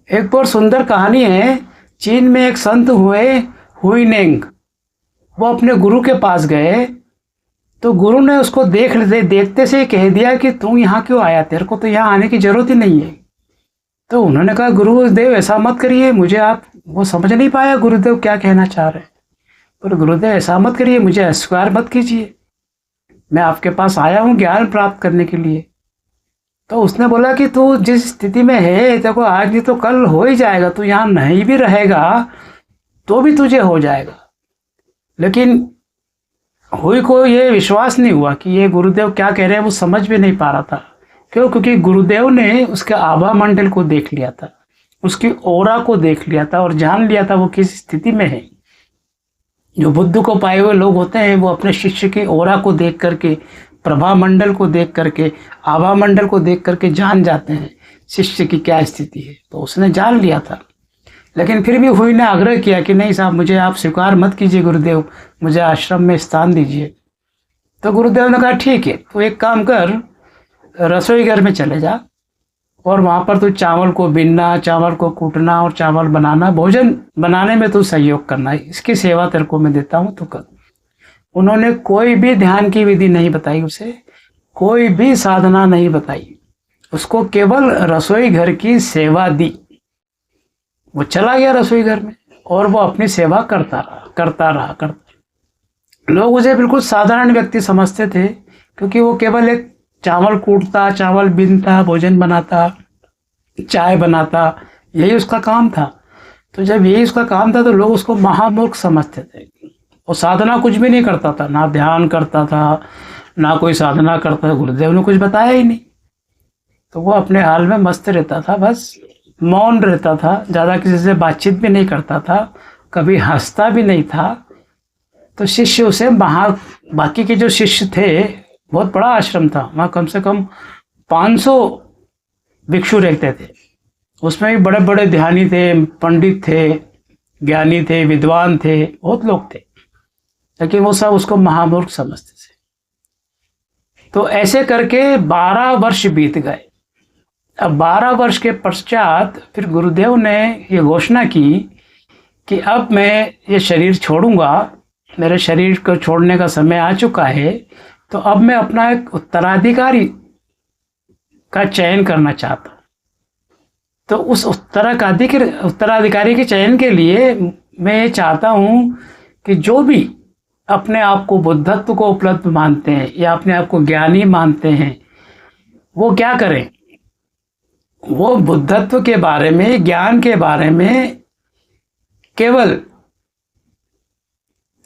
एक बहुत सुंदर कहानी है। चीन में एक संत हुए, हुईनेंग। वो अपने गुरु के पास गए, तो गुरु ने उसको देखते से ही कह दिया कि तू यहाँ क्यों आया, तेरे को तो यहाँ आने की जरूरत ही नहीं है। तो उन्होंने कहा, गुरुदेव ऐसा मत करिए, मुझे आप वो समझ नहीं पाया गुरुदेव क्या कहना चाह रहे हैं। पर गुरुदेव ऐसा मत करिए, मुझे अस्वीकार मत कीजिए, मैं आपके पास आया हूँ ज्ञान प्राप्त करने के लिए। तो उसने बोला कि तू जिस स्थिति में है, तेरे को आज नहीं तो कल हो ही जाएगा, तू यहाँ नहीं भी रहेगा तो भी तुझे हो जाएगा। लेकिन हुई को ये विश्वास नहीं हुआ कि ये गुरुदेव क्या कह रहे हैं, वो समझ भी नहीं पा रहा था। क्यों? क्योंकि गुरुदेव ने उसके आभा मंडल को देख लिया था, उसकी ओरा को देख लिया था और जान लिया था वो किस स्थिति में है। जो बुद्ध को पाए हुए लोग होते हैं वो अपने शिष्य की ओरा को देख करके, प्रभा मंडल को देख करके, आभा मंडल को देख करके जान जाते हैं शिष्य की क्या स्थिति है। तो उसने जान लिया था। लेकिन फिर भी हुई ने आग्रह किया कि नहीं साहब, मुझे आप स्वीकार मत कीजिए गुरुदेव, मुझे आश्रम में स्थान दीजिए। तो गुरुदेव ने कहा ठीक है, तो एक काम कर, रसोई घर में चले जा और वहाँ पर तू चावल को बीनना, चावल को कूटना और चावल बनाना, भोजन बनाने में तू सहयोग करना, इसकी सेवा तेरे को मैं देता हूँ, तो कर। उन्होंने कोई भी ध्यान की विधि नहीं बताई उसे, कोई भी साधना नहीं बताई, उसको केवल रसोई घर की सेवा दी। वो चला गया रसोई घर में और वो अपनी सेवा करता रहा। लोग उसे बिल्कुल साधारण व्यक्ति समझते थे, क्योंकि वो केवल एक चावल कूटता, चावल बीनता, भोजन बनाता, चाय बनाता, यही उसका काम था। तो जब यही उसका काम था तो लोग उसको महामूर्ख समझते थे। वो साधना कुछ भी नहीं करता था, ना ध्यान करता था, ना कोई साधना करता था, गुरुदेव ने कुछ बताया ही नहीं। तो वो अपने हाल में मस्त रहता था, बस मौन रहता था, ज़्यादा किसी से बातचीत भी नहीं करता था, कभी हंसता भी नहीं था। तो शिष्य उसे बाकी के जो शिष्य थे, बहुत बड़ा आश्रम था, वहाँ कम से कम 500 भिक्षु रहते थे। उसमें भी बड़े बड़े ध्यानी थे, पंडित थे, ज्ञानी थे, विद्वान थे, बहुत लोग थे। लेकिन वो सब उसको महामूर्ख समझते थे। तो ऐसे करके 12 वर्ष बीत गए। अब 12 वर्ष के पश्चात फिर गुरुदेव ने ये घोषणा की कि अब मैं ये शरीर छोड़ूंगा, मेरे शरीर को छोड़ने का समय आ चुका है, तो अब मैं अपना एक उत्तराधिकारी का चयन करना चाहता हूँ। तो उस उत्तराधिकारी के चयन के लिए मैं ये चाहता हूँ कि जो भी अपने आप को बुद्धत्व को उपलब्ध मानते हैं या अपने आप को ज्ञानी मानते हैं, वो क्या करें, वो बुद्धत्व के बारे में, ज्ञान के बारे में केवल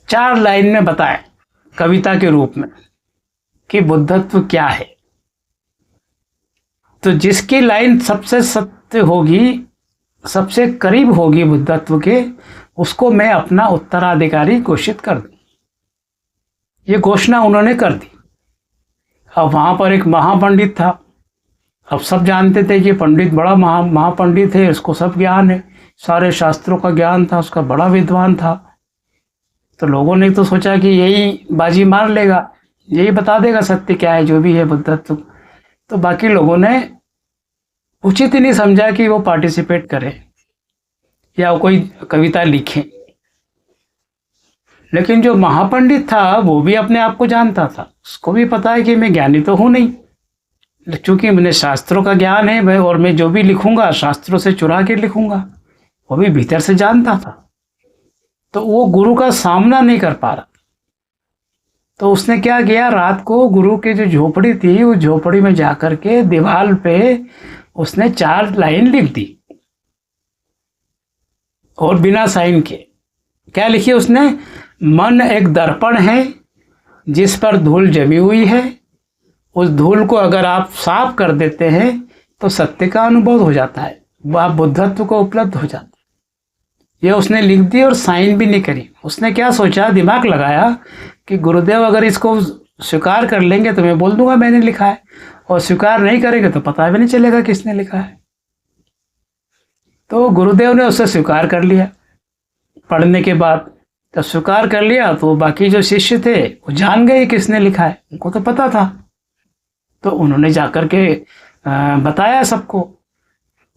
4 लाइन में बताएं, कविता के रूप में, कि बुद्धत्व क्या है। तो जिसकी लाइन सबसे सत्य होगी, सबसे करीब होगी बुद्धत्व के, उसको मैं अपना उत्तराधिकारी घोषित कर दूं। ये घोषणा उन्होंने कर दी। अब वहाँ पर एक महापंडित था। अब सब जानते थे कि पंडित बड़ा महापंडित है, उसको सब ज्ञान है, सारे शास्त्रों का ज्ञान था, उसका बड़ा विद्वान था। तो लोगों ने तो सोचा कि यही बाजी मार लेगा, यही बता देगा सत्य क्या है, जो भी है बुद्धत्व। तो बाकी लोगों ने उचित ही नहीं समझा कि वो पार्टिसिपेट करे या वो कोई कविता लिखे। लेकिन जो महापंडित था वो भी अपने आप को जानता था, उसको भी पता है कि मैं ज्ञानी तो हूँ नहीं, चूँकि मैंने शास्त्रों का ज्ञान है भाई, और मैं जो भी लिखूंगा शास्त्रों से चुरा के लिखूंगा, वो भी भीतर से जानता था। तो वो गुरु का सामना नहीं कर पा रहा। तो उसने क्या किया, रात को गुरु की जो झोपड़ी थी, उस झोपड़ी में जाकर के दीवार पे उसने 4 लाइन लिख दी, और बिना साइन के। क्या लिखी उसने? मन एक दर्पण है जिस पर धूल जमी हुई है, उस धूल को अगर आप साफ कर देते हैं तो सत्य का अनुभव हो जाता है, वह आप बुद्धत्व को उपलब्ध हो जाता है। ये उसने लिख दी और साइन भी नहीं करी। उसने क्या सोचा, दिमाग लगाया कि गुरुदेव अगर इसको स्वीकार कर लेंगे तो मैं बोल दूंगा मैंने लिखा है, और स्वीकार नहीं करेंगे तो पता भी नहीं चलेगा किसने लिखा है। तो गुरुदेव ने उसे स्वीकार कर लिया। पढ़ने के बाद जब स्वीकार कर लिया तो बाकी जो शिष्य थे वो जान गए किसने लिखा है, उनको तो पता था। तो उन्होंने जाकर के बताया सबको।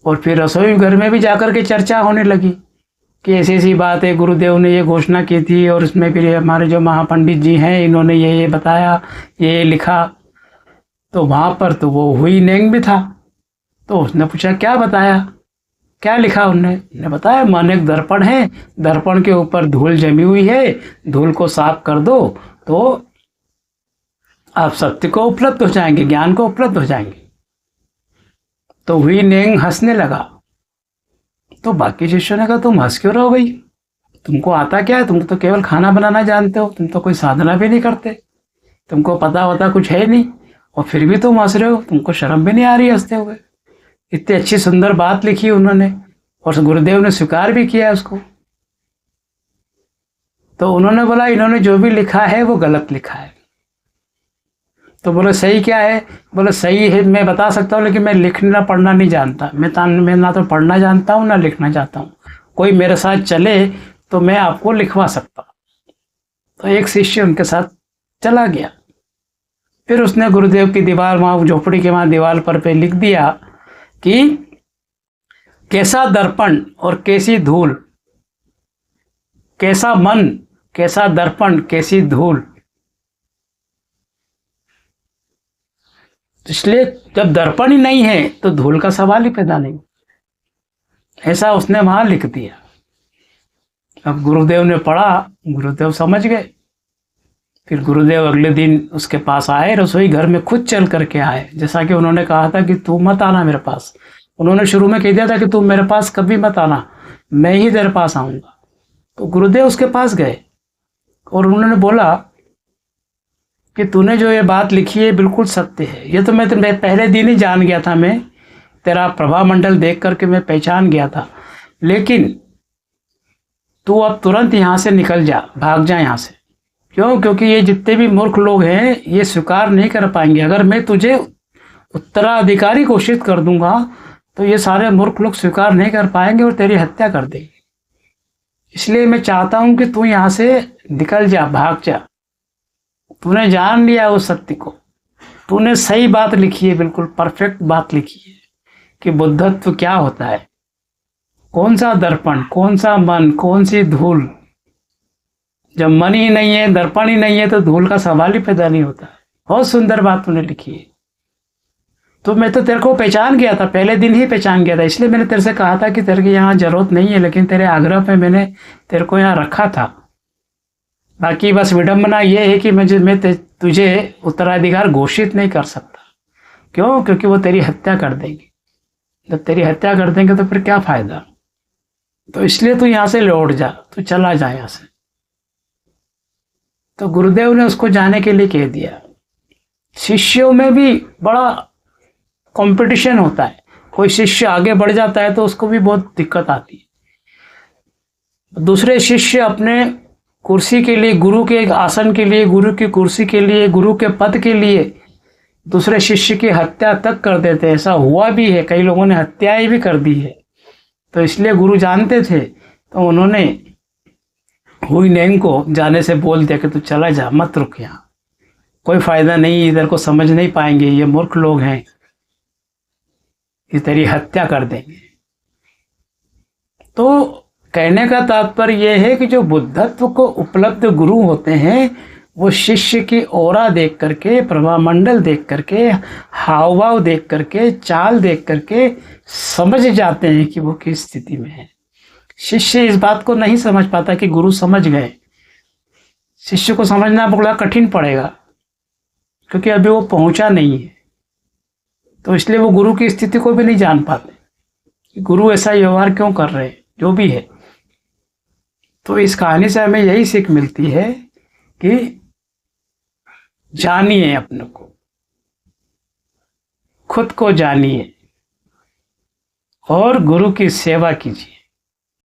और फिर रसोई घर में भी जाकर के चर्चा होने लगी कि ऐसी ऐसी बात है, गुरुदेव ने ये घोषणा की थी और इसमें फिर हमारे जो महापंडित जी हैं इन्होंने ये बताया, ये लिखा। तो वहाँ पर तो वो हुई नेंग भी था। तो उसने पूछा क्या बताया, क्या लिखा? उन्होंने बताया मन एक दर्पण है, दर्पण के ऊपर धूल जमी हुई है, धूल को साफ कर दो तो आप सत्य को उपलब्ध हो जाएंगे, ज्ञान को उपलब्ध हो जाएंगे। तो हुई नेंग हंसने लगा। तो बाकी शिष्यों ने कहा तुम हंस क्यों रहो भाई, तुमको आता क्या है, तुम तो केवल खाना बनाना जानते हो, तुम तो कोई साधना भी नहीं करते, तुमको पता होता कुछ है नहीं, और फिर भी तुम हंस रहे हो, तुमको शर्म भी नहीं आ रही हंसते हुए। इतनी अच्छी सुंदर बात लिखी उन्होंने और गुरुदेव ने स्वीकार भी किया उसको। तो उन्होंने बोला इन्होंने जो भी लिखा है वो गलत लिखा है। तो बोले सही क्या है? बोले सही है मैं बता सकता हूँ, लेकिन मैं लिखना पढ़ना नहीं जानता, मैं ना तो पढ़ना जानता हूँ ना लिखना चाहता हूँ, कोई मेरे साथ चले तो मैं आपको लिखवा सकता। तो एक शिष्य उनके साथ चला गया। फिर उसने गुरुदेव की दीवार, वहाँ झोपड़ी के वहाँ दीवार पर पे लिख दिया कि कैसा दर्पण और कैसी धूल, कैसा मन, कैसा दर्पण, कैसी धूल। इसलिए जब दर्पण ही नहीं है तो धूल का सवाल ही पैदा नहीं, ऐसा उसने वहां लिख दिया। अब गुरुदेव ने पढ़ा, गुरुदेव समझ गए। फिर गुरुदेव अगले दिन उसके पास आए, रसोई घर में खुद चल करके आए, जैसा कि उन्होंने कहा था कि तू मत आना मेरे पास। उन्होंने शुरू में कह दिया था कि तू मेरे पास कभी मत आना, मैं ही तेरे पास आऊँगा। तो गुरुदेव उसके पास गए और उन्होंने बोला कि तूने जो ये बात लिखी है बिल्कुल सत्य है, ये तो मैं पहले दिन ही जान गया था, मैं तेरा प्रभाव मंडल देख करके मैं पहचान गया था, लेकिन तू अब तुरंत यहाँ से निकल जा, भाग जा यहाँ से। क्यों? क्योंकि ये जितने भी मूर्ख लोग हैं ये स्वीकार नहीं कर पाएंगे। अगर मैं तुझे उत्तराधिकारी घोषित कर दूंगा तो ये सारे मूर्ख लोग स्वीकार नहीं कर पाएंगे और तेरी हत्या कर देंगे। इसलिए मैं चाहता हूँ कि तू यहाँ से निकल जा, भाग जा। तूने जान लिया उस सत्य को, तूने सही बात लिखी है, बिल्कुल परफेक्ट बात लिखी है कि बुद्धत्व क्या होता है, कौन सा दर्पण, कौन सा मन, कौन सी धूल। जब मन ही नहीं है, दर्पण ही नहीं है तो धूल का सवाल ही पैदा नहीं होता है। बहुत सुंदर बात तूने लिखी है। तो मैं तो तेरे को पहचान गया था, पहले दिन ही पहचान गया था, इसलिए मैंने तेरे से कहा था कि तेरे की यहाँ जरूरत नहीं है, लेकिन तेरे आग्रह पे मैंने तेरे को यहाँ रखा था। बाकी बस विडंबना ये है कि मैं तुझे उत्तराधिकार घोषित नहीं कर सकता। क्यों? क्योंकि वो तेरी हत्या कर देंगे। जब तेरी हत्या कर देंगे तो फिर क्या फायदा। तो इसलिए तू यहाँ से लौट जा, तू चला जा यहाँ से। तो गुरुदेव ने उसको जाने के लिए कह दिया। शिष्यों में भी बड़ा कंपटीशन होता है, कोई शिष्य आगे बढ़ जाता है तो उसको भी बहुत दिक्कत आती है। दूसरे शिष्य अपने कुर्सी के लिए, गुरु के आसन के लिए, गुरु की कुर्सी के लिए, गुरु के पद के लिए दूसरे शिष्य की हत्या तक कर देते हैं। ऐसा हुआ भी है, कई लोगों ने हत्याएं भी कर दी है। तो इसलिए गुरु जानते थे, तो उन्होंने हुई नेंग को जाने से बोल दिया कि तू चला जा, मत रुक यहाँ, कोई फायदा नहीं, इधर को समझ नहीं पाएंगे, ये मूर्ख लोग हैं, ये तेरी हत्या कर देंगे। तो कहने का तात्पर्य यह है कि जो बुद्धत्व को उपलब्ध गुरु होते हैं वो शिष्य की औरा देख करके, प्रभामंडल देख करके, हाव भाव देख करके, चाल देख करके समझ जाते हैं कि वो किस स्थिति में है। शिष्य इस बात को नहीं समझ पाता कि गुरु समझ गए। शिष्य को समझना बड़ा कठिन पड़ेगा क्योंकि अभी वो पहुंचा नहीं है। तो इसलिए वो गुरु की स्थिति को भी नहीं जान पाते कि गुरु ऐसा व्यवहार क्यों कर रहे हैं, जो भी है। तो इस कहानी से हमें यही सीख मिलती है कि जानिए अपने को, खुद को जानिए और गुरु की सेवा कीजिए।